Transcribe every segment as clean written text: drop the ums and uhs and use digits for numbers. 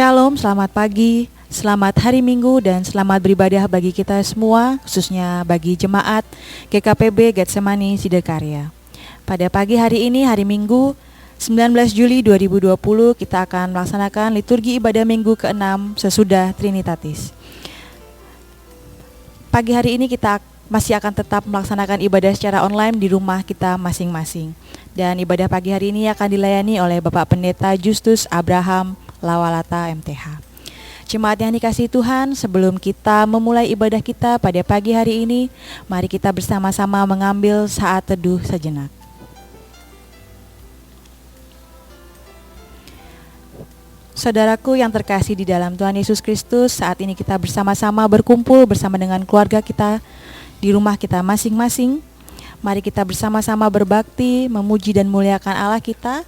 Shalom, selamat pagi, selamat hari Minggu, dan selamat beribadah bagi kita semua, khususnya bagi jemaat GKPB Getsemani Sidekarya. Pada pagi hari ini, hari Minggu, 19 Juli 2020, kita akan melaksanakan liturgi ibadah Minggu ke-6 sesudah Trinitatis. Pagi hari ini kita masih akan tetap melaksanakan ibadah secara online di rumah kita masing-masing. Dan ibadah pagi hari ini akan dilayani oleh Bapak Pendeta Justus Abraham Lawalata MTH. Jemaat yang dikasihi Tuhan, sebelum kita memulai ibadah kita pada pagi hari ini, mari kita bersama-sama mengambil saat teduh sejenak. Saudaraku yang terkasih di dalam Tuhan Yesus Kristus, saat ini kita bersama-sama berkumpul bersama dengan keluarga kita di rumah kita masing-masing. Mari kita bersama-sama berbakti, memuji dan muliakan Allah kita.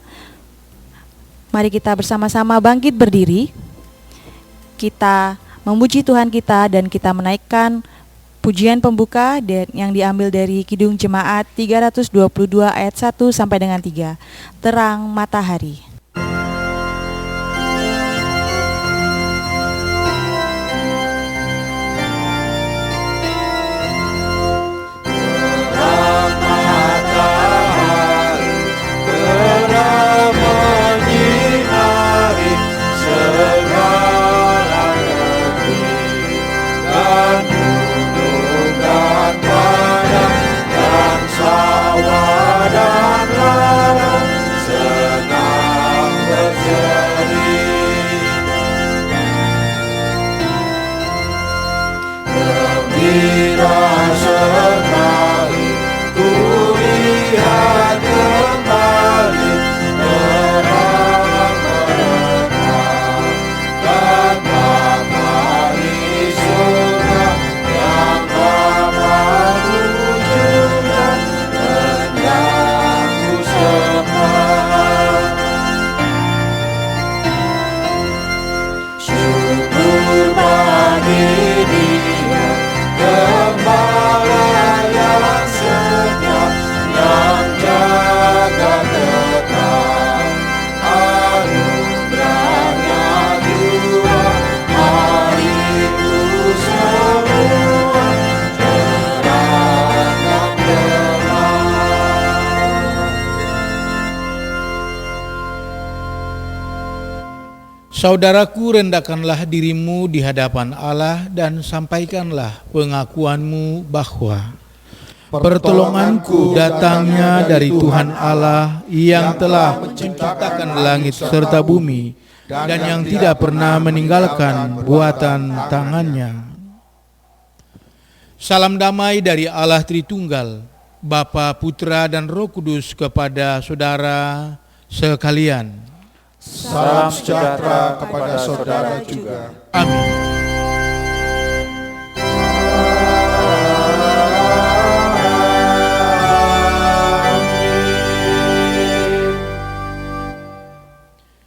Mari kita bersama-sama bangkit berdiri. Kita memuji Tuhan kita dan kita menaikkan pujian pembuka yang diambil dari Kidung Jemaat 322 ayat 1 sampai dengan 3. Terang matahari. Saudaraku, rendahkanlah dirimu di hadapan Allah dan sampaikanlah pengakuanmu bahwa pertolonganku datangnya dari Tuhan Allah yang telah menciptakan langit serta bumi dan yang tidak pernah meninggalkan buatan tangannya. Salam damai dari Allah Tritunggal, Bapa, Putra, dan Roh Kudus kepada saudara sekalian. Salam sejahtera kepada saudara juga. Amin.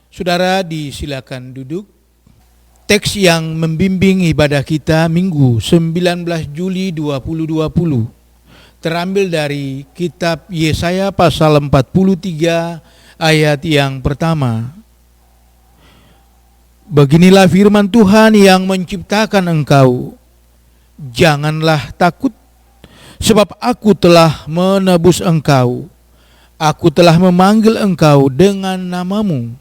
Saudara, disilakan duduk. Teks yang membimbing ibadah kita Minggu 19 Juli 2020 terambil dari kitab Yesaya pasal 43 ayat yang pertama. Beginilah firman Tuhan yang menciptakan engkau. Janganlah takut, sebab aku telah menebus engkau. Aku telah memanggil engkau dengan namamu.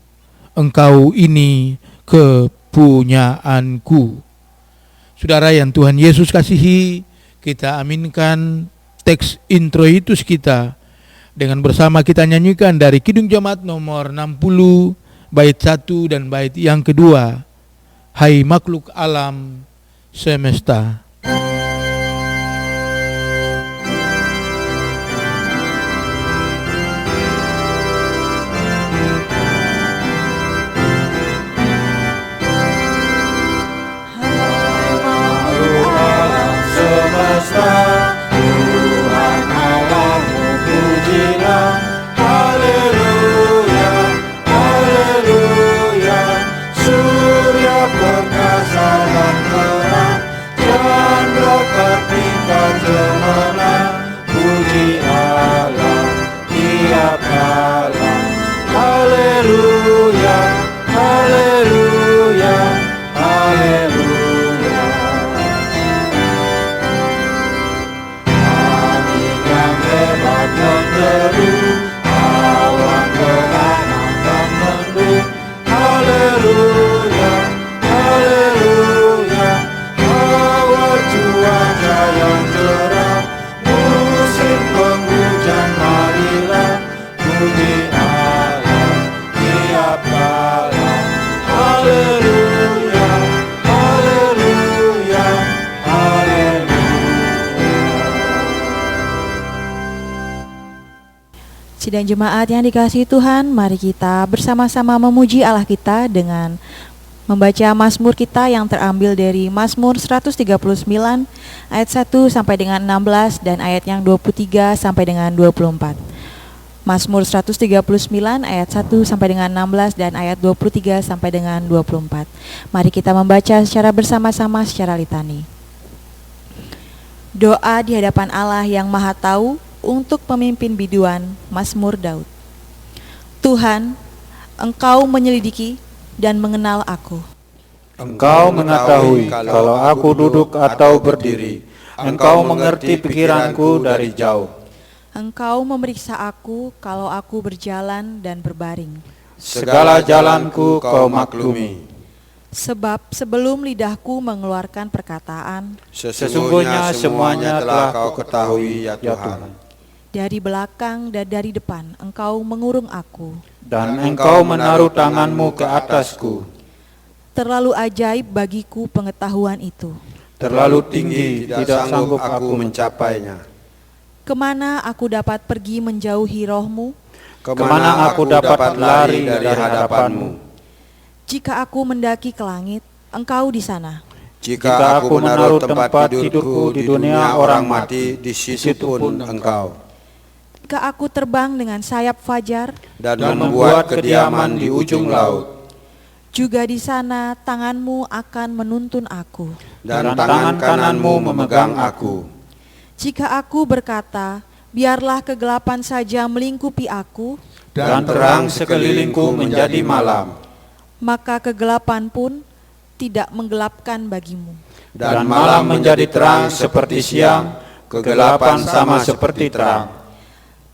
Engkau ini kepunyaanku. Saudara yang Tuhan Yesus kasihi, kita aminkan teks introitus kita dengan bersama kita nyanyikan dari Kidung Jemaat nomor 60 bait 1 dan bait yang kedua. Hai makhluk alam semesta. Surya perkasa dan terang, Sidang jemaat yang dikasihi Tuhan, mari kita bersama-sama memuji Allah kita dengan membaca Mazmur kita yang terambil dari Mazmur 139 ayat 1 sampai dengan 16 dan ayat yang 23 sampai dengan 24. Mazmur 139 ayat 1 sampai dengan 16 dan ayat 23 sampai dengan 24. Mari kita membaca secara bersama-sama secara litani. Doa di hadapan Allah yang Maha Tahu untuk pemimpin biduan, Mazmur Daud. Tuhan, Engkau menyelidiki dan mengenal aku. Engkau mengetahui kalau aku duduk atau berdiri. Engkau mengerti pikiranku dari jauh. Engkau memeriksa aku kalau aku berjalan dan berbaring. Segala jalanku kau maklumi. Sebab sebelum lidahku mengeluarkan perkataan, Sesungguhnya semuanya telah kau ketahui, ya Tuhan. dari belakang dan dari depan Engkau mengurung aku. Dan Engkau menaruh tanganmu ke atasku. Terlalu ajaib bagiku pengetahuan itu. Terlalu tinggi, tidak sanggup aku mencapainya. Kemana aku dapat pergi menjauhi roh-Mu? Kemana aku dapat lari dari hadapan-Mu? Jika aku mendaki ke langit, Engkau di sana. Jika aku menaruh tempat tidurku di dunia orang mati, di situ pun Engkau. Jika aku terbang dengan sayap fajar, Dan membuat kediaman di ujung laut. juga di sana tangan-Mu akan menuntun aku. Dan tangan kananmu memegang aku. Jika aku berkata, biarlah kegelapan saja melingkupi aku, Dan terang sekelilingku menjadi malam. maka kegelapan pun tidak menggelapkan bagimu. Dan malam menjadi terang seperti siang, kegelapan sama seperti terang.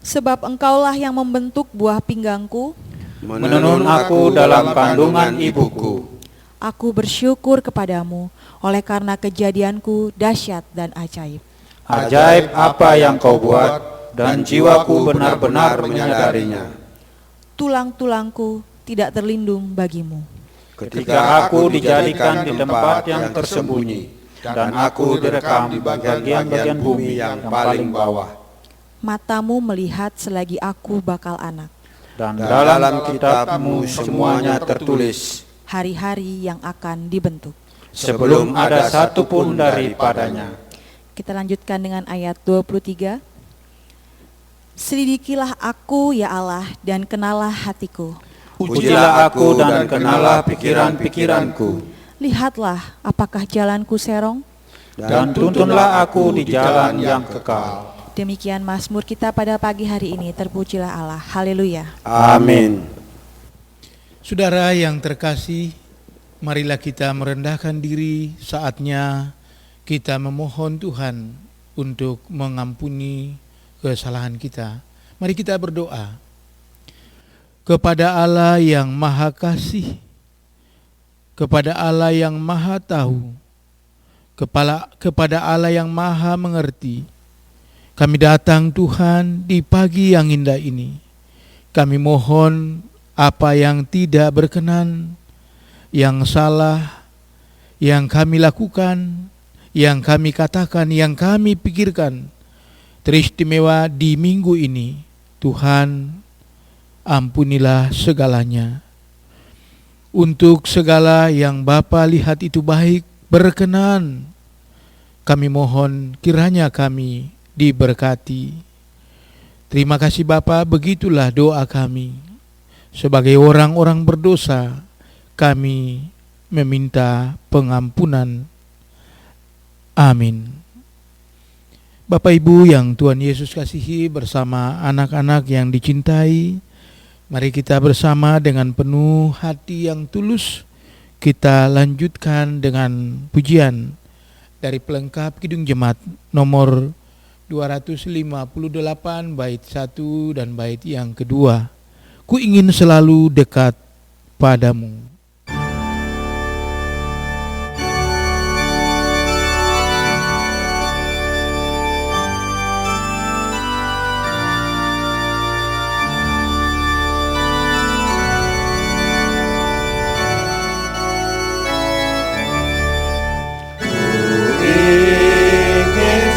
Sebab Engkaulah yang membentuk buah pinggangku, Menenun aku dalam kandungan ibuku. aku bersyukur kepadamu oleh karena kejadianku dahsyat dan ajaib. Ajaib apa yang kau buat, dan jiwaku benar-benar menyadarinya. Tulang-tulangku tidak terlindung bagimu. Ketika aku dijadikan di tempat yang tersembunyi, dan aku direkam di bagian-bagian bumi yang paling bawah. Matamu melihat selagi aku bakal anak, Dan dalam kitab-Mu semuanya tertulis, hari-hari yang akan dibentuk. sebelum ada satu pun daripadanya. Kita lanjutkan dengan ayat 23. Selidikilah aku ya Allah dan kenalah hatiku. Ujilah aku dan kenalah pikiran-pikiranku. Lihatlah apakah jalanku serong. Dan tuntunlah aku di jalan yang kekal. Demikian Mazmur kita pada pagi hari ini. Terpujilah Allah. Haleluya. Amin. Saudara yang terkasih, marilah kita merendahkan diri. Saatnya kita memohon Tuhan untuk mengampuni kesalahan kita. Mari kita berdoa. Kepada Allah yang Maha Kasih, kepada Allah yang Maha Tahu, kepada Allah yang Maha Mengerti, kami datang Tuhan di pagi yang indah ini. Kami mohon apa yang tidak berkenan, yang salah, yang kami lakukan, yang kami katakan, yang kami pikirkan, teristimewa di minggu ini. Tuhan, ampunilah segalanya. Untuk segala yang Bapa lihat itu baik, berkenan, kami mohon kiranya kami diberkati. Terima kasih Bapa, begitulah doa kami. Sebagai orang-orang berdosa, kami meminta pengampunan. Amin. Bapak Ibu yang Tuhan Yesus kasihi bersama anak-anak yang dicintai, mari kita bersama dengan penuh hati yang tulus, kita lanjutkan dengan pujian dari pelengkap Kidung Jemaat nomor 258 bait 1 dan bait yang kedua. Ku ingin selalu dekat padamu.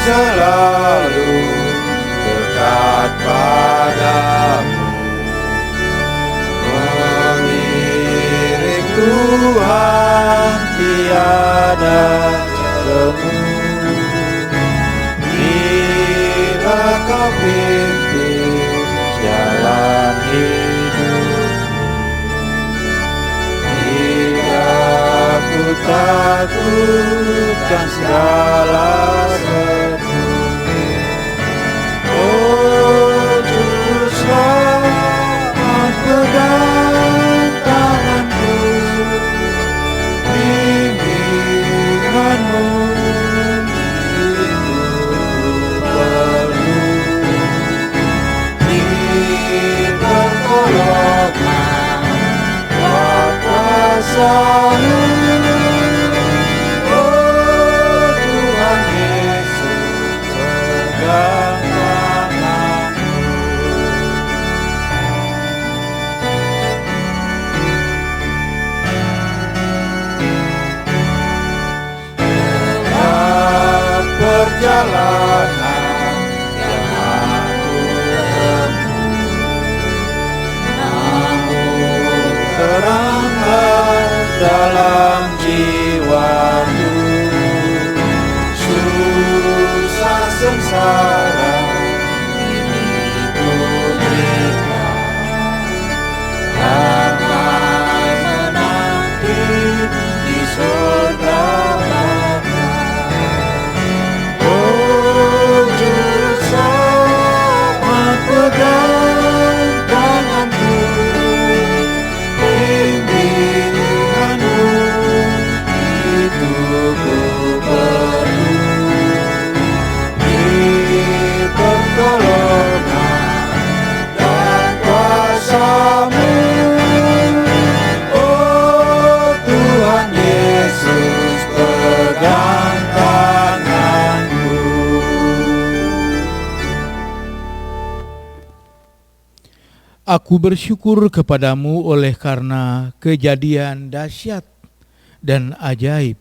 Selalu dekat padamu. menghapuskan segala sedih. Oh Juru Selamat, pegang tanganku, bimbinganmu itu perlu. Di pertolongan kuasa-Mu, oh Tuhan Yesus, pegang tanganku. Dalam perjalanan yang aku tempuh, namun teranglah dalam jiwaku, susah sengsara ini ku berikan, damai menanti di surga Bapa. Oh Juru Selamat, pegang tanganku, bimbinganmu itu ku perlu. Di pertolongan dan kuasa-Mu, oh Tuhan Yesus, pegang tanganku. Aku bersyukur kepadamu oleh karena kejadian dahsyat dan ajaib.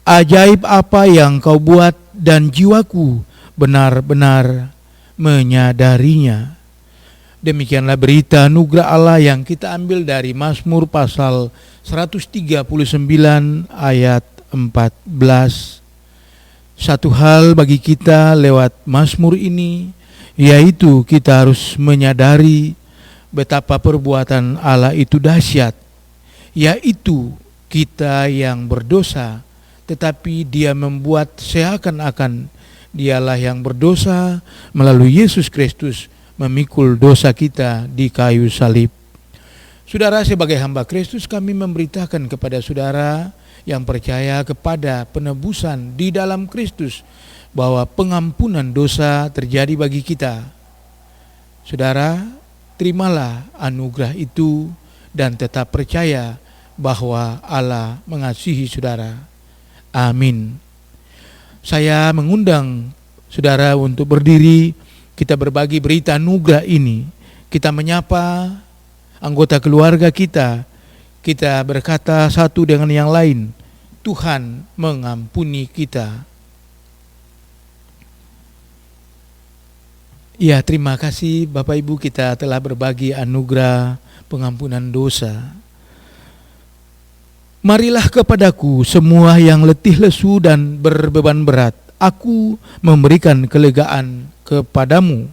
Ajaib apa yang kau buat dan jiwaku benar-benar menyadarinya. Demikianlah berita anugerah Allah yang kita ambil dari Mazmur pasal 139 ayat 14. Satu hal bagi kita lewat Mazmur ini, yaitu kita harus menyadari betapa perbuatan Allah itu dahsyat, yaitu kita yang berdosa, tetapi Dia membuat seakan-akan Dialah yang berdosa melalui Yesus Kristus memikul dosa kita di kayu salib. Saudara, sebagai hamba Kristus, kami memberitakan kepada saudara yang percaya kepada penebusan di dalam Kristus bahwa pengampunan dosa terjadi bagi kita. Saudara, terimalah anugerah itu dan tetap percaya bahwa Allah mengasihi saudara. Amin. Saya mengundang saudara untuk berdiri, kita berbagi berita anugerah ini. Kita menyapa anggota keluarga kita berkata satu dengan yang lain, Tuhan mengampuni kita. Ya, terima kasih Bapak Ibu, kita telah berbagi anugerah pengampunan dosa. Marilah kepadaku semua yang letih lesu dan berbeban berat, aku memberikan kelegaan kepadamu.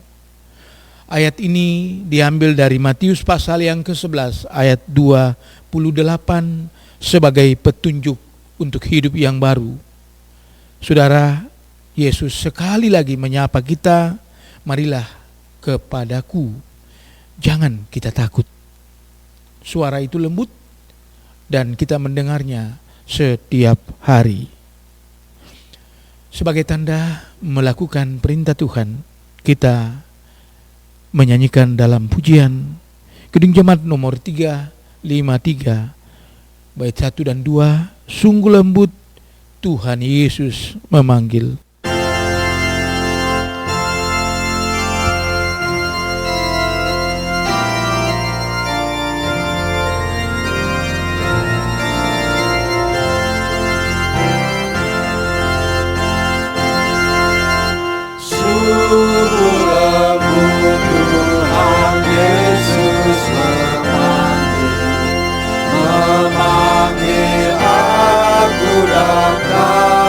Ayat ini diambil dari Matius pasal yang ke-11 ayat 28 sebagai petunjuk untuk hidup yang baru. Saudara, Yesus sekali lagi menyapa kita, marilah kepadaku, jangan kita takut. Suara itu lembut dan kita mendengarnya setiap hari. Sebagai tanda melakukan perintah Tuhan, kita menyanyikan dalam pujian Kidung Jemaat nomor 353 bait 1 dan 2, sungguh lembut Tuhan Yesus memanggil. Memanggil aku datang.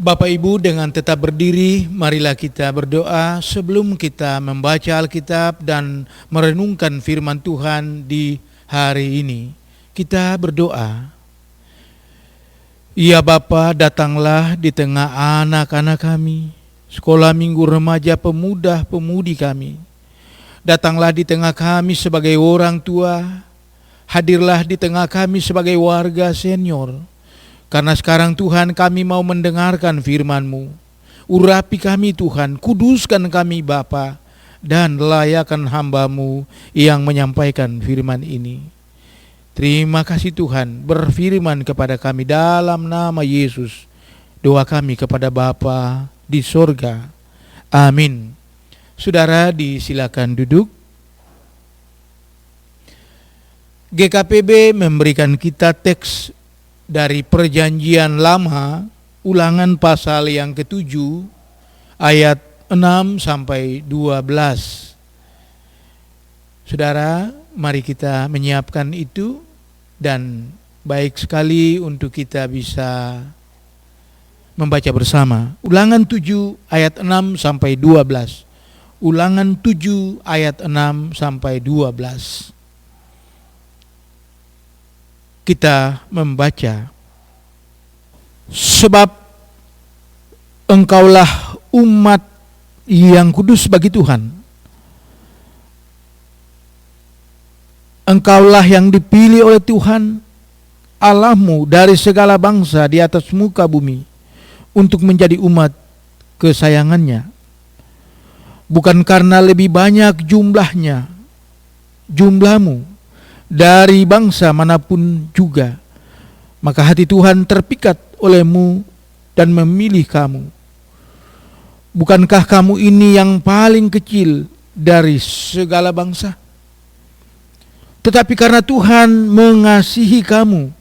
Bapak Ibu, dengan tetap berdiri, marilah kita berdoa sebelum kita membaca Alkitab dan merenungkan firman Tuhan di hari ini. Kita berdoa. Ya Bapa, datanglah di tengah anak-anak kami, sekolah minggu remaja pemuda-pemudi kami. Datanglah di tengah kami sebagai orang tua, hadirlah di tengah kami sebagai warga senior. Karena sekarang Tuhan, kami mau mendengarkan firman-Mu. Urapi kami Tuhan, kuduskan kami Bapa, dan layakan hamba-Mu yang menyampaikan firman ini. Terima kasih Tuhan, berfirman kepada kami dalam nama Yesus. Doa kami kepada Bapa di sorga. Amin. Saudara, disilakan duduk. GKPB memberikan kita teks dari Perjanjian Lama, Ulangan pasal yang ke-7 ayat 6 sampai 12. Saudara, mari kita menyiapkan itu, dan baik sekali untuk kita bisa membaca bersama. Ulangan 7 ayat 6 sampai 12. Ulangan 7 ayat 6 sampai 12. Kita membaca. Sebab engkaulah umat yang kudus bagi Tuhan. Engkaulah yang dipilih oleh Tuhan Allahmu dari segala bangsa di atas muka bumi untuk menjadi umat kesayangannya. Bukan karena lebih banyak jumlahmu dari bangsa manapun juga, maka hati Tuhan terpikat olehmu dan memilih kamu. Bukankah kamu ini yang paling kecil dari segala bangsa? Tetapi karena Tuhan mengasihi kamu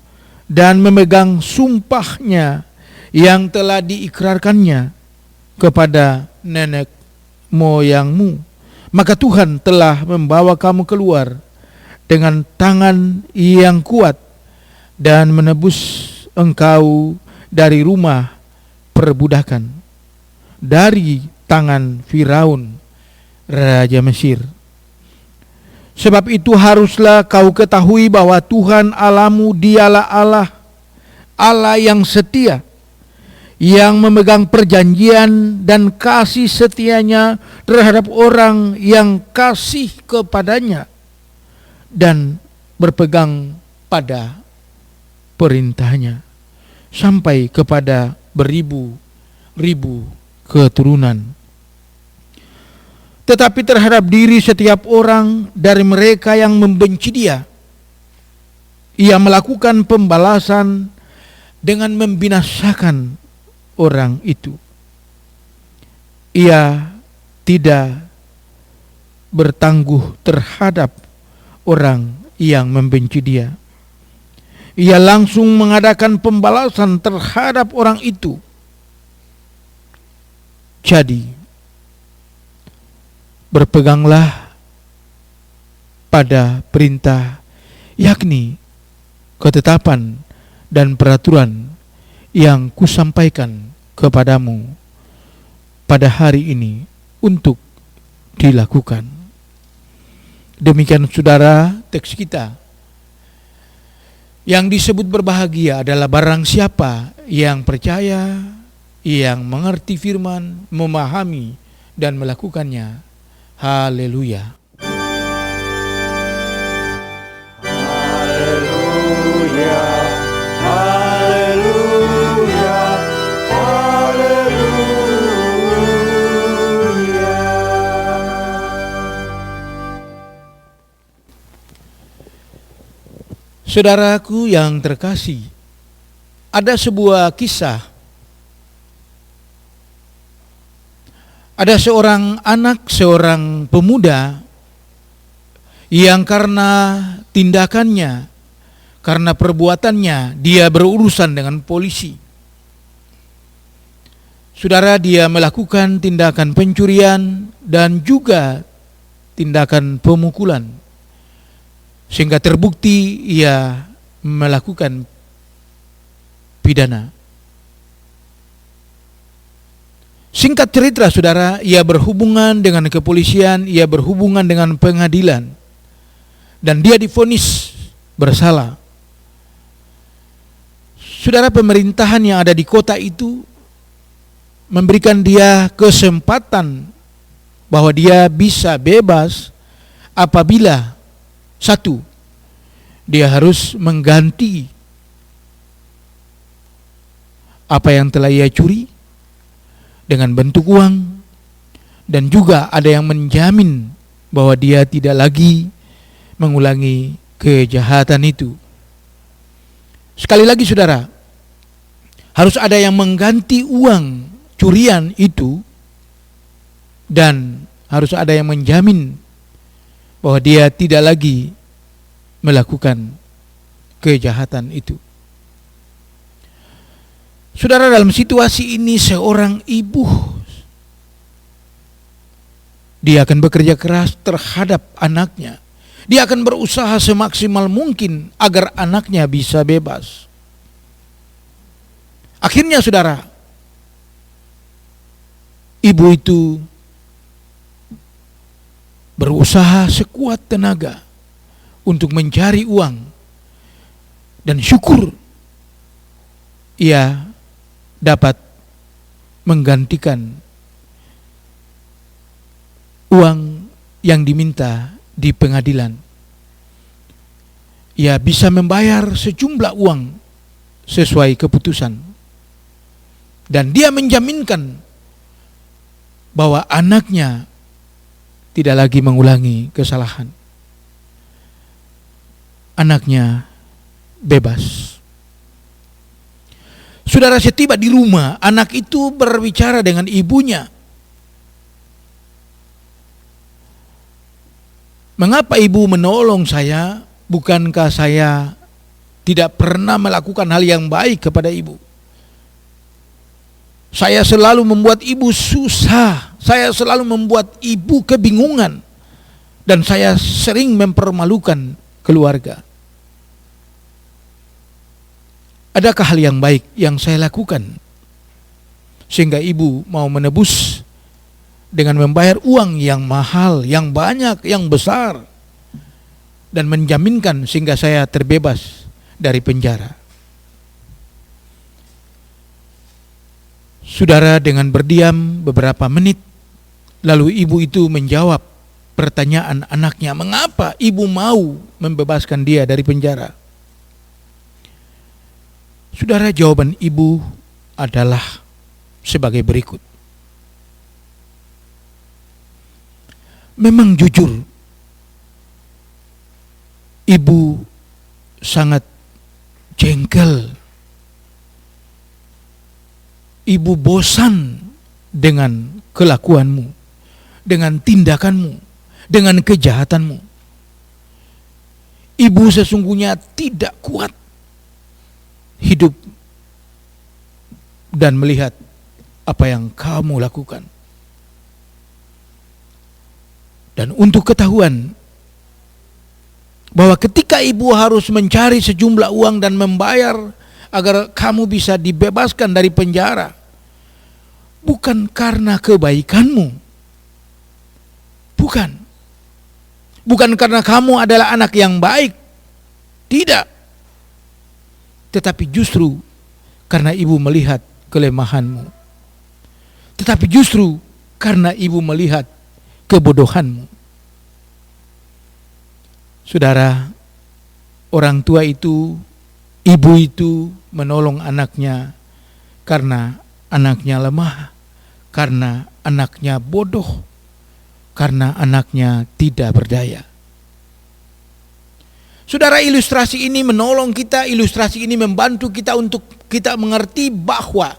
dan memegang sumpahnya yang telah diikrarkannya kepada nenek moyangmu, maka Tuhan telah membawa kamu keluar dengan tangan yang kuat dan menebus engkau dari rumah perbudakan, dari tangan Firaun, raja Mesir. Sebab itu haruslah kau ketahui bahwa Tuhan Allahmu dialah Allah yang setia, yang memegang perjanjian dan kasih setianya terhadap orang yang kasih kepadanya dan berpegang pada perintahnya sampai kepada beribu-ribu keturunan. Tetapi terhadap diri setiap orang dari mereka yang membenci Dia, Ia melakukan pembalasan dengan membinasakan orang itu. Ia tidak bertangguh terhadap orang yang membenci Dia. Ia langsung mengadakan pembalasan terhadap orang itu. Jadi, berpeganglah pada perintah, yakni ketetapan dan peraturan yang kusampaikan kepadamu pada hari ini untuk dilakukan. Demikian saudara teks kita. Yang disebut berbahagia adalah barang siapa yang percaya, yang mengerti firman, memahami dan melakukannya. Haleluya. Haleluya, haleluya, haleluya. Saudaraku yang terkasih, ada sebuah kisah. Ada seorang anak, seorang pemuda yang karena tindakannya, karena perbuatannya, dia berurusan dengan polisi. Saudara, dia melakukan tindakan pencurian dan juga tindakan pemukulan, sehingga terbukti ia melakukan pidana. Singkat cerita saudara, ia berhubungan dengan kepolisian, ia berhubungan dengan pengadilan, dan dia divonis bersalah. Saudara, pemerintahan yang ada di kota itu memberikan dia kesempatan bahwa dia bisa bebas apabila satu, dia harus mengganti apa yang telah ia curi dengan bentuk uang, dan juga ada yang menjamin bahwa dia tidak lagi mengulangi kejahatan itu. Sekali lagi saudara, harus ada yang mengganti uang curian itu, dan harus ada yang menjamin bahwa dia tidak lagi melakukan kejahatan itu. Saudara, dalam situasi ini seorang ibu, dia akan bekerja keras terhadap anaknya. Dia akan berusaha semaksimal mungkin agar anaknya bisa bebas. Akhirnya saudara, ibu itu berusaha sekuat tenaga untuk mencari uang, dan syukur ia dapat menggantikan uang yang diminta di pengadilan. Ia bisa membayar sejumlah uang sesuai keputusan, dan dia menjaminkan bahwa anaknya tidak lagi mengulangi kesalahan. Anaknya bebas. Saudara, setiba di rumah, anak itu berbicara dengan ibunya. Mengapa ibu menolong saya? Bukankah saya tidak pernah melakukan hal yang baik kepada ibu? Saya selalu membuat ibu susah. Saya selalu membuat ibu kebingungan. Dan saya sering mempermalukan keluarga. Adakah hal yang baik yang saya lakukan sehingga ibu mau menebus dengan membayar uang yang mahal, yang banyak, yang besar, dan menjaminkan sehingga saya terbebas dari penjara? Saudara, dengan berdiam beberapa menit, lalu ibu itu menjawab pertanyaan anaknya, mengapa ibu mau membebaskan dia dari penjara? Saudara, jawaban ibu adalah sebagai berikut. Memang jujur, ibu sangat jengkel. Ibu bosan dengan kelakuanmu, dengan tindakanmu, dengan kejahatanmu. Ibu sesungguhnya tidak kuat hidup dan melihat apa yang kamu lakukan. Dan untuk ketahuan bahwa ketika ibu harus mencari sejumlah uang dan membayar agar kamu bisa dibebaskan dari penjara, bukan karena kebaikanmu, bukan karena kamu adalah anak yang baik, tidak, tetapi justru karena ibu melihat kelemahanmu, tetapi justru karena ibu melihat kebodohanmu. Saudara, orang tua itu, ibu itu menolong anaknya karena anaknya lemah, karena anaknya bodoh, karena anaknya tidak berdaya. Saudara, ilustrasi ini menolong kita, ilustrasi ini membantu kita untuk kita mengerti bahwa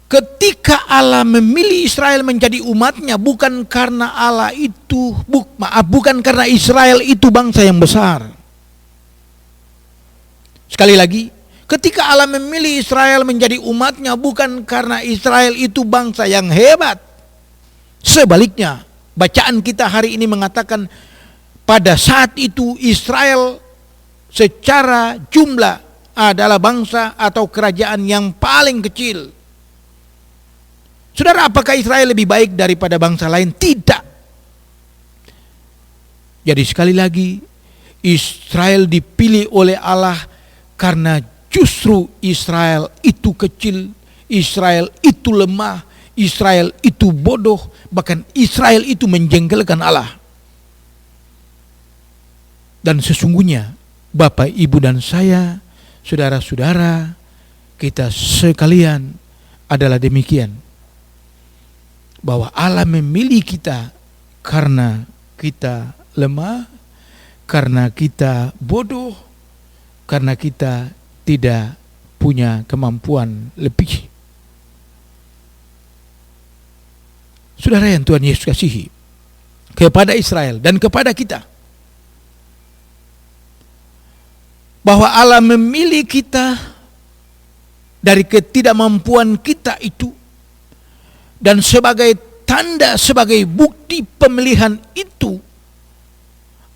ketika Allah memilih Israel menjadi umatnya, bukan karena bukan karena Israel itu bangsa yang besar. Sekali lagi, ketika Allah memilih Israel menjadi umatnya, bukan karena Israel itu bangsa yang hebat. Sebaliknya, bacaan kita hari ini mengatakan pada saat itu Israel secara jumlah adalah bangsa atau kerajaan yang paling kecil. Saudara, apakah Israel lebih baik daripada bangsa lain? Tidak. Jadi sekali lagi, Israel dipilih oleh Allah karena justru Israel itu kecil, Israel itu lemah, Israel itu bodoh, bahkan Israel itu menjengkelkan Allah. Dan sesungguhnya Bapak, Ibu dan saya, saudara-saudara, kita sekalian adalah demikian. Bahwa Allah memilih kita karena kita lemah, karena kita bodoh, karena kita tidak punya kemampuan lebih. Saudara yang Tuhan Yesus kasihi, kepada Israel dan kepada kita, bahwa Allah memilih kita dari ketidakmampuan kita itu, dan sebagai tanda, sebagai bukti pemilihan itu,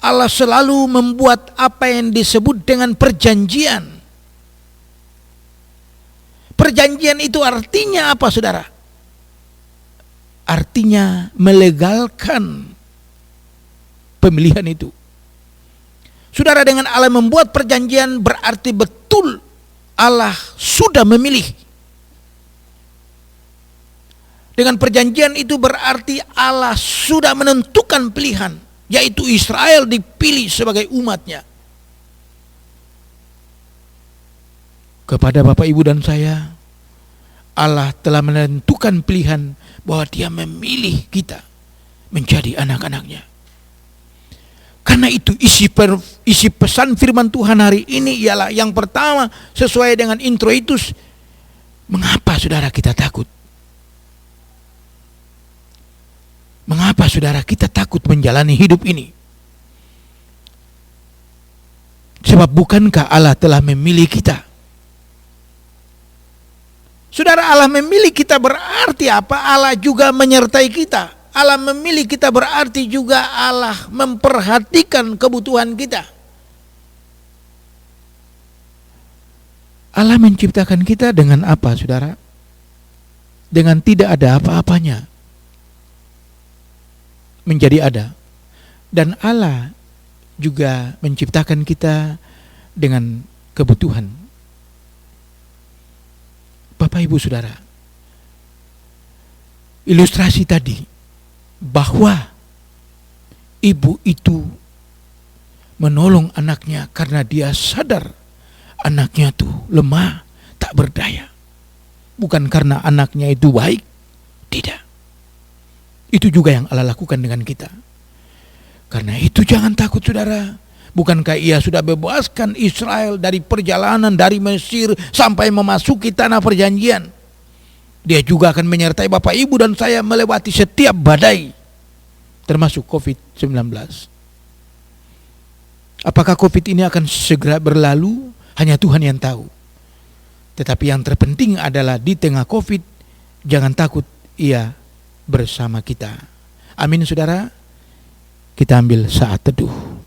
Allah selalu membuat apa yang disebut dengan perjanjian. Perjanjian itu artinya apa, saudara? Artinya melegalkan pemilihan itu. Saudara, dengan Allah membuat perjanjian berarti betul Allah sudah memilih. Dengan perjanjian itu berarti Allah sudah menentukan pilihan, yaitu Israel dipilih sebagai umatnya. Kepada Bapak, Ibu dan saya, Allah telah menentukan pilihan bahwa Dia memilih kita menjadi anak-anaknya. Karena itu isi pesan firman Tuhan hari ini ialah yang pertama, sesuai dengan introitus, mengapa saudara kita takut? Mengapa saudara kita takut menjalani hidup ini? Sebab bukankah Allah telah memilih kita? Saudara, Allah memilih kita berarti apa? Allah juga menyertai kita. Allah memilih kita berarti juga Allah memperhatikan kebutuhan kita. Allah menciptakan kita dengan apa, saudara? Dengan tidak ada apa-apanya menjadi ada. Dan Allah juga menciptakan kita dengan kebutuhan. Bapak, Ibu, saudara, ilustrasi tadi bahwa ibu itu menolong anaknya karena dia sadar anaknya tuh lemah, tak berdaya. Bukan karena anaknya itu baik, tidak. Itu juga yang Allah lakukan dengan kita. Karena itu jangan takut, saudara. Bukankah Ia sudah bebaskan Israel dari perjalanan dari Mesir sampai memasuki tanah perjanjian? Dia juga akan menyertai Bapak, Ibu dan saya melewati setiap badai, termasuk COVID-19. Apakah COVID ini akan segera berlalu? Hanya Tuhan yang tahu. Tetapi yang terpenting adalah di tengah COVID, jangan takut, Ia bersama kita. Amin, saudara. Kita ambil saat teduh.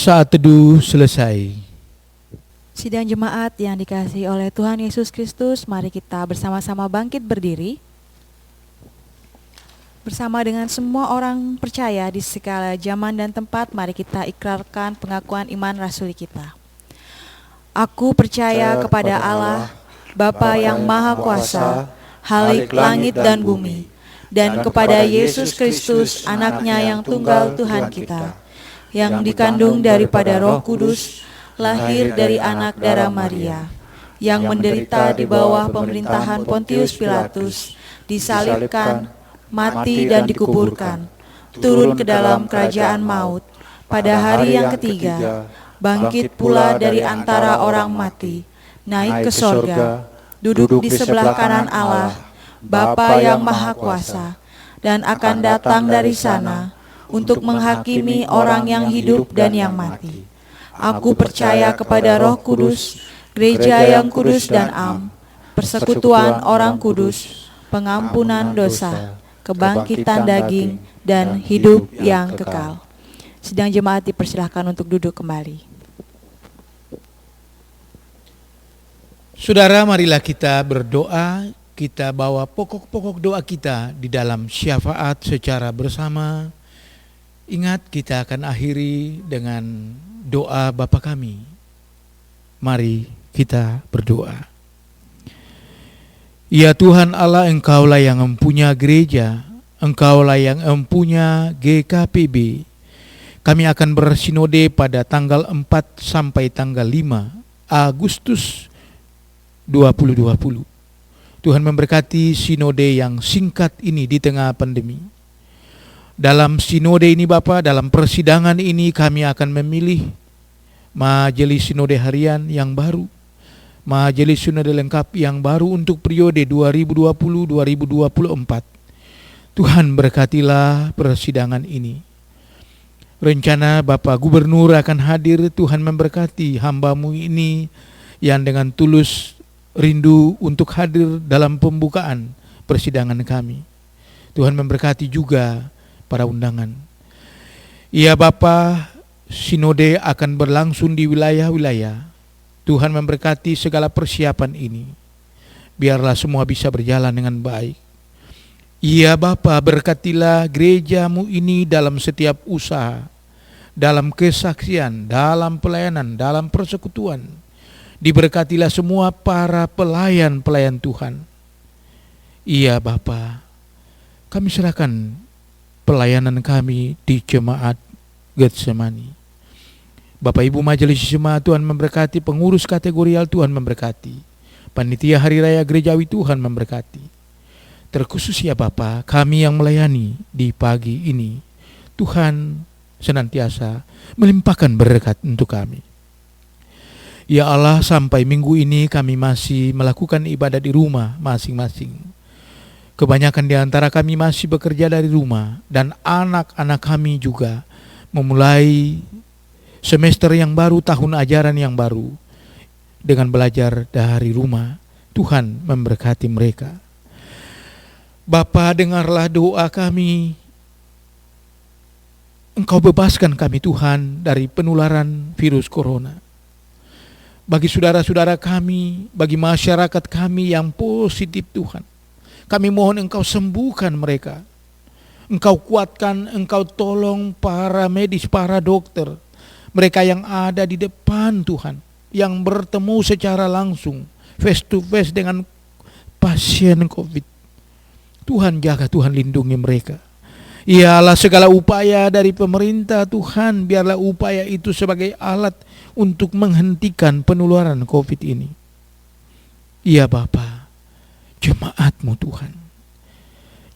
Saat teduh selesai. Sidang jemaat yang dikasihi oleh Tuhan Yesus Kristus, mari kita bersama-sama bangkit berdiri. Bersama dengan semua orang percaya di segala zaman dan tempat, mari kita ikrarkan pengakuan iman rasuli kita. Aku percaya kepada Allah, Bapa yang Maha Kuasa, Halik langit dan bumi, dan kepada Yesus Kristus, anaknya yang tunggal Tuhan kita, yang dikandung daripada Roh Kudus, lahir dari anak darah Maria, yang menderita di bawah pemerintahan Pontius Pilatus, disalibkan, mati dan dikuburkan, turun ke dalam kerajaan maut. Pada hari yang ketiga, bangkit pula dari antara orang mati, naik ke sorga, duduk di sebelah kanan Allah, Bapa yang Maha Kuasa, dan akan datang dari sana untuk menghakimi orang yang hidup dan yang mati. Aku percaya kepada Roh Kudus, gereja yang kudus dan am, persekutuan orang kudus, pengampunan dosa, kebangkitan daging, dan hidup yang kekal. Sidang jemaat dipersilahkan untuk duduk kembali. Saudara, marilah kita berdoa. Kita bawa pokok-pokok doa kita di dalam syafaat secara bersama. Ingat, kita akan akhiri dengan doa Bapa kami. Mari kita berdoa. Ya Tuhan Allah, Engkaulah yang mempunyai gereja, Engkaulah yang mempunyai GKPB. Kami akan bersinode pada tanggal 4 sampai tanggal 5 Agustus 2020. Tuhan memberkati sinode yang singkat ini di tengah pandemi. Dalam sinode ini Bapa, dalam persidangan ini kami akan memilih majelis sinode harian yang baru, majelis sinode lengkap yang baru untuk periode 2020-2024. Tuhan berkatilah persidangan ini. Rencana Bapak Gubernur akan hadir. Tuhan memberkati hamba-Mu ini yang dengan tulus rindu untuk hadir dalam pembukaan persidangan kami. Tuhan memberkati juga para undangan. Ya Bapa, sinode akan berlangsung di wilayah-wilayah. Tuhan memberkati segala persiapan ini. Biarlah semua bisa berjalan dengan baik. Ya Bapa, berkatilah gereja-Mu ini dalam setiap usaha, dalam kesaksian, dalam pelayanan, dalam persekutuan. Diberkatilah semua para pelayan-pelayan Tuhan. Iya Bapa, kami serahkan pelayanan kami di jemaat Getsemani. Bapak Ibu Majelis Jemaat, Tuhan memberkati. Pengurus kategorial, Tuhan memberkati. Panitia Hari Raya Gerejawi, Tuhan memberkati. Terkhusus ya Bapa, kami yang melayani di pagi ini, Tuhan senantiasa melimpahkan berkat untuk kami. Ya Allah, sampai minggu ini kami masih melakukan ibadah di rumah masing-masing. Kebanyakan di antara kami masih bekerja dari rumah, dan anak-anak kami juga memulai semester yang baru, tahun ajaran yang baru dengan belajar dari rumah. Tuhan memberkati mereka. Bapa, dengarlah doa kami. Engkau bebaskan kami Tuhan dari penularan virus corona. Bagi saudara-saudara kami, bagi masyarakat kami yang positif Tuhan, kami mohon Engkau sembuhkan mereka. Engkau kuatkan, Engkau tolong para medis, para dokter, mereka yang ada di depan Tuhan, yang bertemu secara langsung, face to face dengan pasien COVID. Tuhan jaga, Tuhan lindungi mereka. Ialah segala upaya dari pemerintah Tuhan, biarlah upaya itu sebagai alat untuk menghentikan penularan COVID ini. Iya Bapa, jemaat-Mu Tuhan,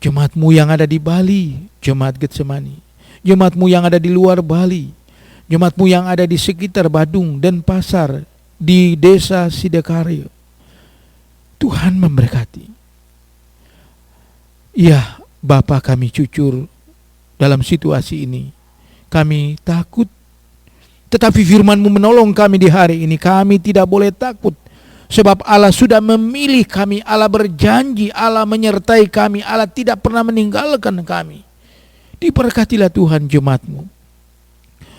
jemaat-Mu yang ada di Bali, jemaat Getsemani, jemaat-Mu yang ada di luar Bali, jemaat-Mu yang ada di sekitar Badung dan Pasar, di desa Sidakarya, Tuhan memberkati. Iya Bapa, kami jujur dalam situasi ini. Kami takut, tetapi firman-Mu menolong kami di hari ini. Kami tidak boleh takut, sebab Allah sudah memilih kami. Allah berjanji, Allah menyertai kami. Allah tidak pernah meninggalkan kami. Diberkatilah Tuhan jemaat-Mu,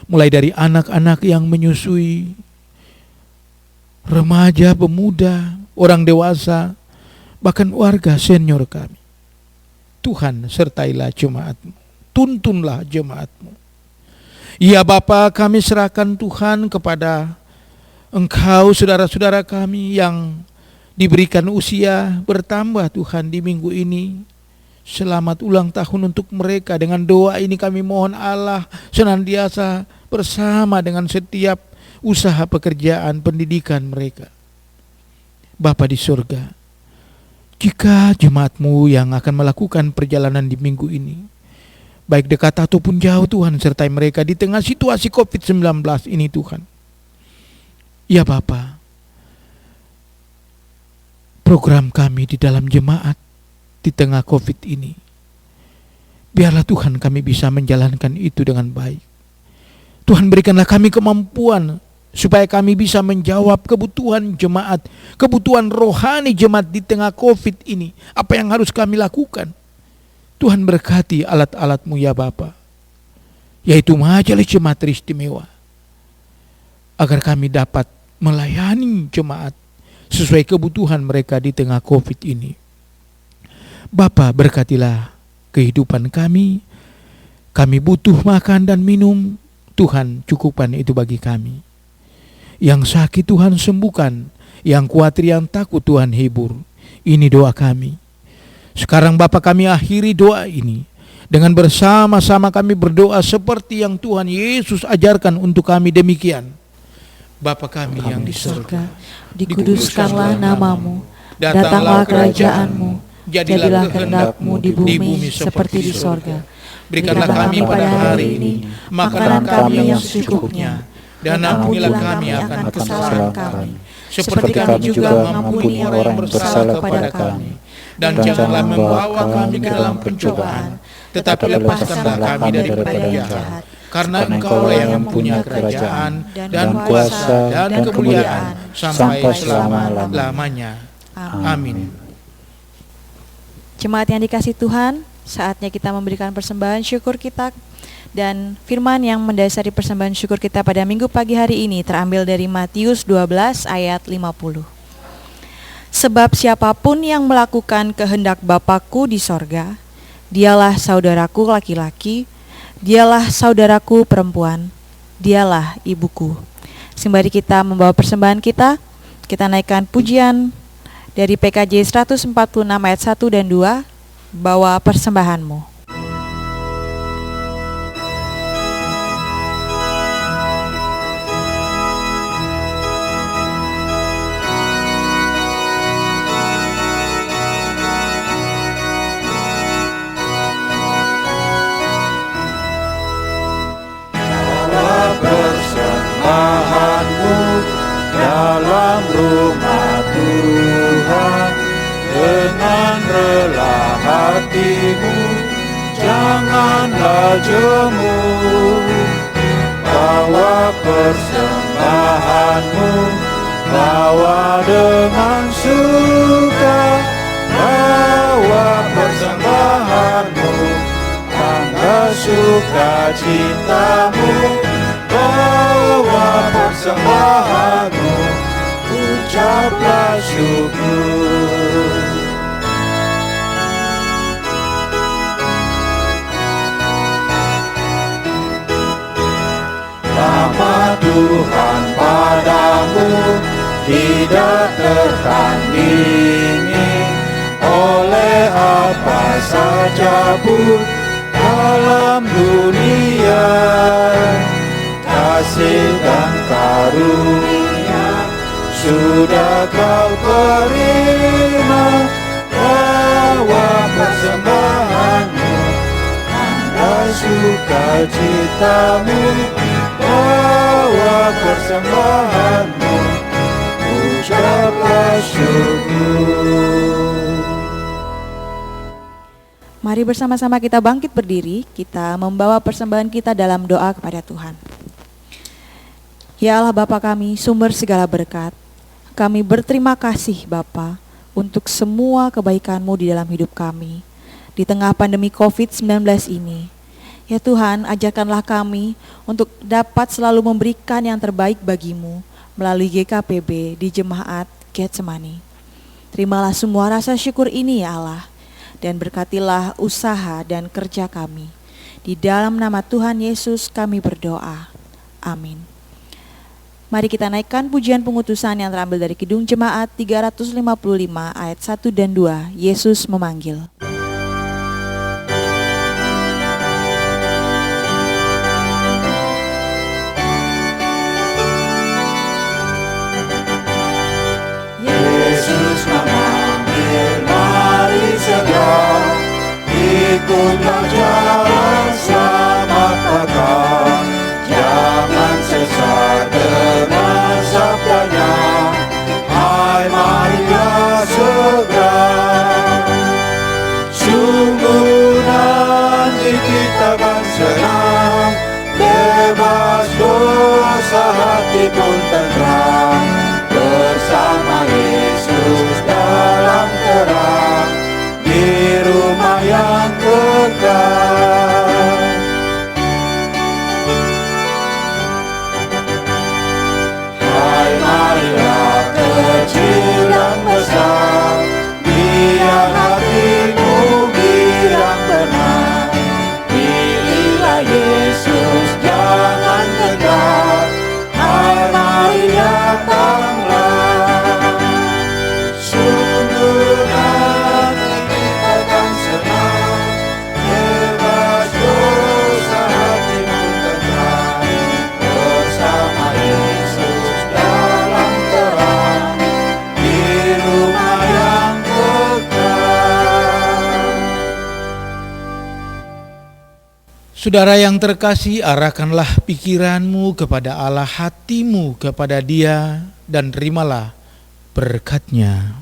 mulai dari anak-anak yang menyusui, remaja, pemuda, orang dewasa, bahkan warga senior kami. Tuhan sertailah jemaat-Mu, tuntunlah jemaat-Mu. Ya Bapa, kami serahkan Tuhan kepada Engkau, saudara-saudara kami yang diberikan usia bertambah Tuhan di minggu ini. Selamat ulang tahun untuk mereka. Dengan doa ini kami mohon Allah senantiasa bersama dengan setiap usaha pekerjaan pendidikan mereka. Bapa di surga, jika jemaat-Mu yang akan melakukan perjalanan di minggu ini baik dekat ataupun jauh Tuhan, sertai mereka di tengah situasi COVID-19 ini Tuhan. Ya Bapa, program kami di dalam jemaat di tengah COVID ini, biarlah Tuhan kami bisa menjalankan itu dengan baik. Tuhan, berikanlah kami kemampuan supaya kami bisa menjawab kebutuhan jemaat, kebutuhan rohani jemaat di tengah COVID ini. Apa yang harus kami lakukan? Tuhan berkati alat-alat-Mu ya Bapa, yaitu majelis jemaat teristimewa, agar kami dapat melayani jemaat sesuai kebutuhan mereka di tengah COVID ini. Bapa, berkatilah kehidupan kami. Kami butuh makan dan minum, Tuhan cukupkan itu bagi kami. Yang sakit Tuhan sembuhkan, yang khawatir, yang takut Tuhan hibur. Ini doa kami. Sekarang Bapa, kami akhiri doa ini dengan bersama-sama kami berdoa seperti yang Tuhan Yesus ajarkan untuk kami demikian. Bapa kami yang di surga, dikuduskanlah nama-Mu, datanglah kerajaan-Mu, jadilah kehendak-Mu di bumi seperti di sorga. Berikanlah kami pada hari ini makanan kami yang secukupnya, dan ampunilah kami akan kesalahan kami, seperti kami juga mengampuni orang yang bersalah kepada kami. Dan janganlah membawa kami ke dalam pencobaan, tetapi lepaskanlah kami daripada yang jahat. Karena Engkau-lah yang mempunyai kerajaan dan kuasa dan kemuliaan sampai selama-lamanya. Amin. Jemaat yang dikasihi Tuhan, saatnya kita memberikan persembahan syukur kita. Dan firman yang mendasari persembahan syukur kita pada minggu pagi hari ini terambil dari Matius 12 ayat 50. Sebab siapapun yang melakukan kehendak Bapa-Ku di sorga, dialah saudaraku laki-laki, dialah saudaraku perempuan, dialah ibuku. Sembari kita membawa persembahan kita naikkan pujian dari PKJ 146 ayat 1 dan 2, bawa persembahanmu. Persembahanmu dalam rumah Tuhan, dengan rela hatimu, janganlah jemu. Bawa persembahanmu, bawa dengan suka. Bawa persembahanmu, tanda sukacitamu. Bawa persembahanmu, ucaplah syukur. Rahmat Tuhan padamu tidak tertandingi oleh apa saja pun dalam dunia. Kasih dan karunia sudah kau terima. Bawa persembahanmu, tanda sukacitamu. Bawa persembahanmu, ucaplah syukur. Mari bersama-sama kita bangkit berdiri, kita membawa persembahan kita dalam doa kepada Tuhan. Ya Allah Bapa kami, sumber segala berkat, kami berterima kasih Bapa untuk semua kebaikan-Mu di dalam hidup kami di tengah pandemi COVID-19 ini. Ya Tuhan, ajarkanlah kami untuk dapat selalu memberikan yang terbaik bagi-Mu melalui GKPB di Jemaat Getsemani. Terimalah semua rasa syukur ini ya Allah, dan berkatilah usaha dan kerja kami. Di dalam nama Tuhan Yesus kami berdoa. Amin. Mari kita naikkan pujian pengutusan yang terambil dari Kidung Jemaat 355 ayat 1 dan 2, Yesus memanggil. Yesus memanggil, mari segera ikutlah jalan pun tenang, bersama Yesus dalam terang, di rumah yang kekal. Hai marilah kecil dan besar, biar hatimu girang benar. Pilihlah Yesus, jangan gentar. Hai mari datanglah. Sungguh nanti kita akan senang, bebas dosa hatimu tenang, bersama Yesus dalam terang, di rumah yang kekal. Saudara yang terkasih, arahkanlah pikiranmu kepada Allah, hatimu kepada Dia, dan terimalah berkat-Nya.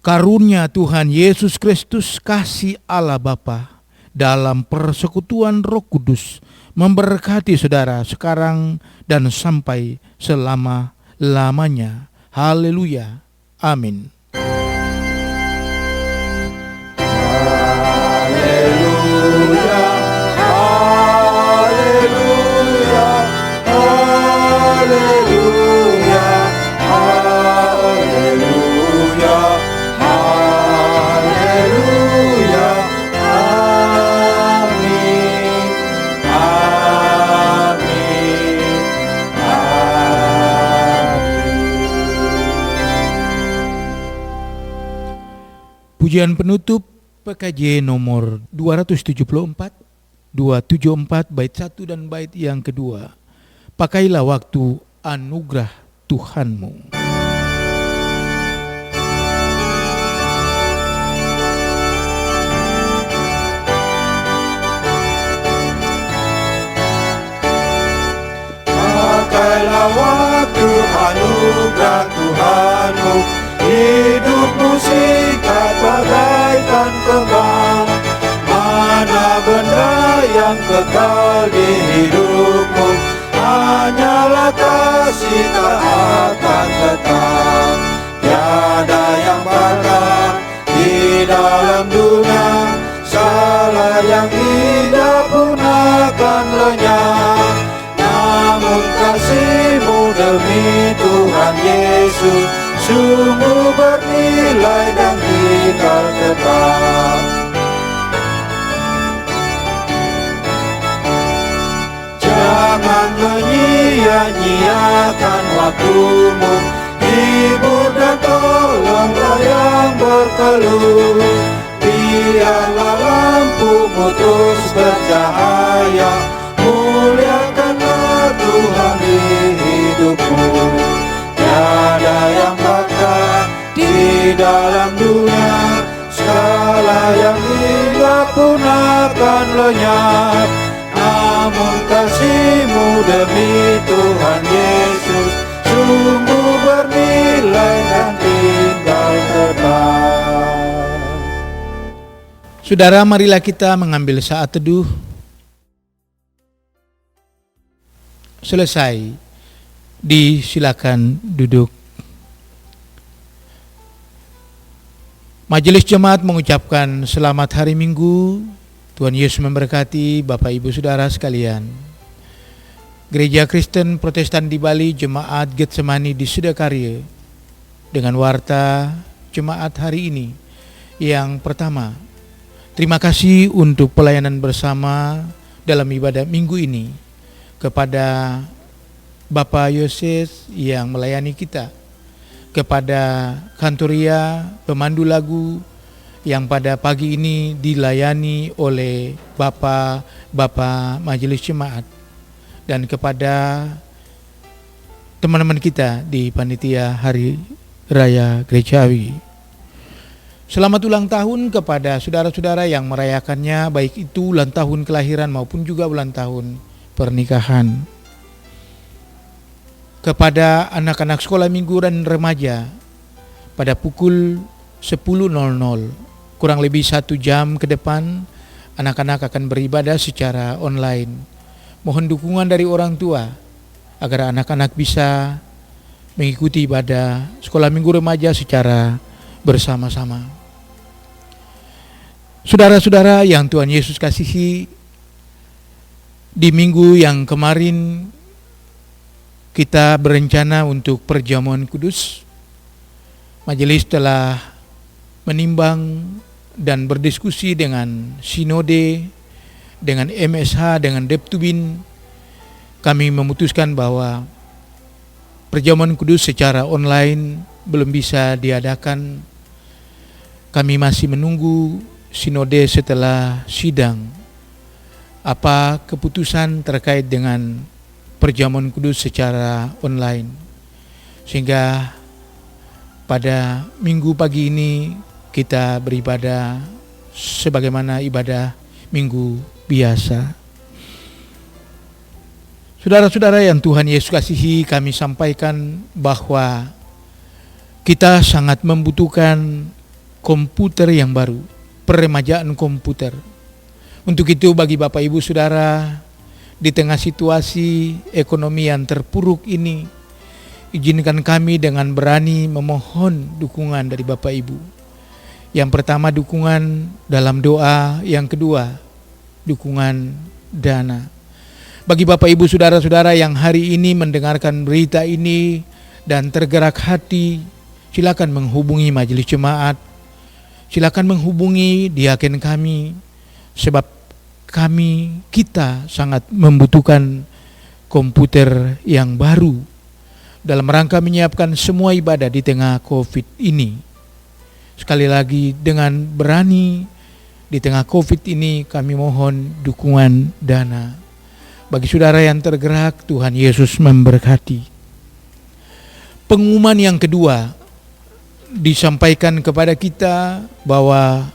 Karunia Tuhan Yesus Kristus, kasih Allah Bapa, dalam persekutuan Roh Kudus, memberkati saudara sekarang dan sampai selama-lamanya. Haleluya. Amin. Haleluya, haleluya, haleluya, haleluya, haleluya, amin, amin, amin. Pujian penutup PKJ nomor 274, 274 bait 1 dan bait yang kedua. Pakailah waktu anugerah Tuhanmu. Pakailah waktu anugerah Tuhanmu, hidupmu sikat bagaikan kembang. Mana benda yang kekal di hidupmu, hanyalah kasih tak akan tetap. Tiada yang patah di dalam dunia, salah yang indah pun akan lenyap. Namun kasih-Mu demi Tuhan Yesus sungguh bernilai dan kekal tetap. Jangan menyia-nyiakan waktumu, hibur dan tolonglah yang berkeluh. Biarlah lampumu terus bercahaya, muliakanlah Tuhan di hidupmu. Tiada yang bakal di dalam dunia, segala yang indah pun akan lenyap. Namun kasih-Mu demi Tuhan Yesus sungguh bernilai dan tinggal tetap. Saudara, marilah kita mengambil saat teduh. Selesai, disilakan duduk. Majelis Jemaat mengucapkan selamat hari Minggu. Tuhan Yesus memberkati Bapak Ibu Saudara sekalian. Gereja Kristen Protestan di Bali, Jemaat Getsemani di Sudakarya, dengan warta Jemaat hari ini yang pertama. Terima kasih untuk pelayanan bersama dalam ibadah minggu ini kepada Bapak Yoses yang melayani kita, kepada Kantoria pemandu lagu yang pada pagi ini dilayani oleh Bapak Majelis Jemaat, dan kepada teman-teman kita di panitia Hari Raya Gerejawi. Selamat ulang tahun kepada saudara-saudara yang merayakannya, baik itu ulang tahun kelahiran maupun juga ulang tahun pernikahan. Kepada anak-anak sekolah minggu dan remaja, pada pukul 10.00, kurang lebih 1 jam ke depan, anak-anak akan beribadah secara online. Mohon dukungan dari orang tua agar anak-anak bisa mengikuti ibadah sekolah minggu remaja secara bersama-sama. Saudara-saudara yang Tuhan Yesus kasihi, di minggu yang kemarin kita berencana untuk perjamuan kudus. Majelis telah menimbang dan berdiskusi dengan Sinode, dengan MSH, dengan Deptubin. Kami memutuskan bahwa perjamuan kudus secara online belum bisa diadakan. Kami masih menunggu Sinode setelah sidang apa keputusan terkait dengan perjamuan kudus secara online, sehingga pada minggu pagi ini kita beribadah sebagaimana ibadah minggu biasa. Saudara-saudara yang Tuhan Yesus kasihi, kami sampaikan bahwa kita sangat membutuhkan komputer yang baru, peremajaan komputer. Untuk itu bagi Bapak Ibu Saudara, di tengah situasi ekonomi yang terpuruk ini, izinkan kami dengan berani memohon dukungan dari Bapak Ibu. Yang pertama dukungan dalam doa, yang kedua dukungan dana. Bagi Bapak Ibu Saudara-saudara yang hari ini mendengarkan berita ini dan tergerak hati, silakan menghubungi majelis jemaat, silakan menghubungi diaken kami, sebab kita sangat membutuhkan komputer yang baru dalam rangka menyiapkan semua ibadah di tengah COVID ini. Sekali lagi, dengan berani di tengah COVID ini kami mohon dukungan dana. Bagi saudara yang tergerak, Tuhan Yesus memberkati. Pengumuman yang kedua disampaikan kepada kita bahwa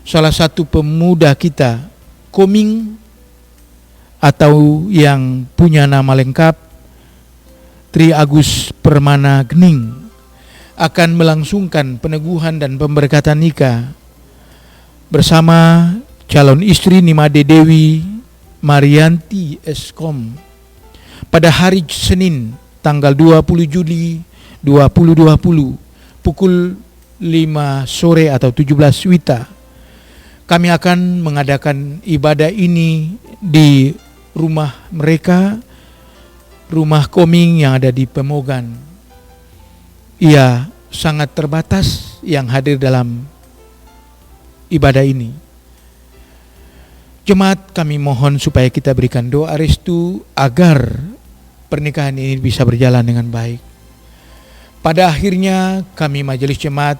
salah satu pemuda kita, Koming, atau yang punya nama lengkap Tri Agus Permana Gening, akan melangsungkan peneguhan dan pemberkatan nikah bersama calon istri Nimade Dewi Marianti Eskom pada hari Senin tanggal 20 Juli 2020 pukul 5 sore atau 17 WITA. Kami akan mengadakan ibadah ini di rumah mereka, rumah Koming yang ada di Pemogan. Ia sangat terbatas yang hadir dalam ibadah ini. Jemaat, kami mohon supaya kita berikan doa restu agar pernikahan ini bisa berjalan dengan baik. Pada akhirnya kami majelis jemaat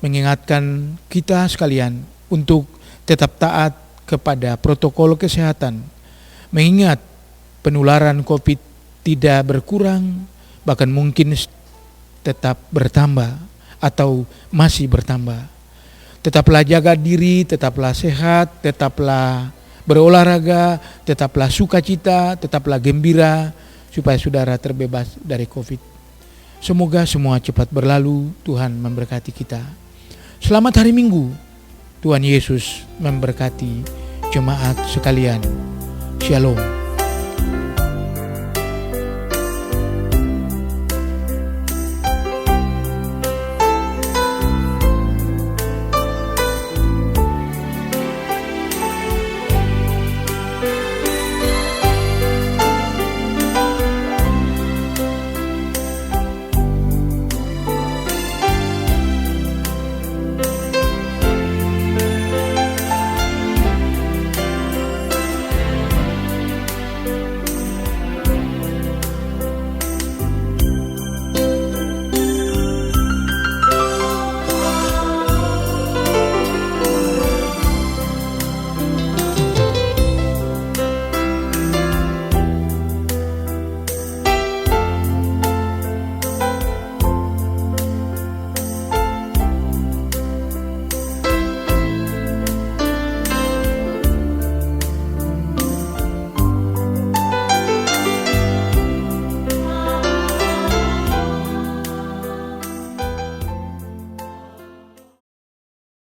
mengingatkan kita sekalian untuk tetap taat kepada protokol kesehatan, mengingat penularan COVID tidak berkurang, bahkan mungkin tetap bertambah atau masih bertambah. Tetaplah jaga diri, tetaplah sehat, tetaplah berolahraga, tetaplah sukacita, tetaplah gembira, supaya saudara terbebas dari COVID. Semoga semua cepat berlalu, Tuhan memberkati kita. Selamat hari Minggu, Tuhan Yesus memberkati jemaat sekalian. Shalom.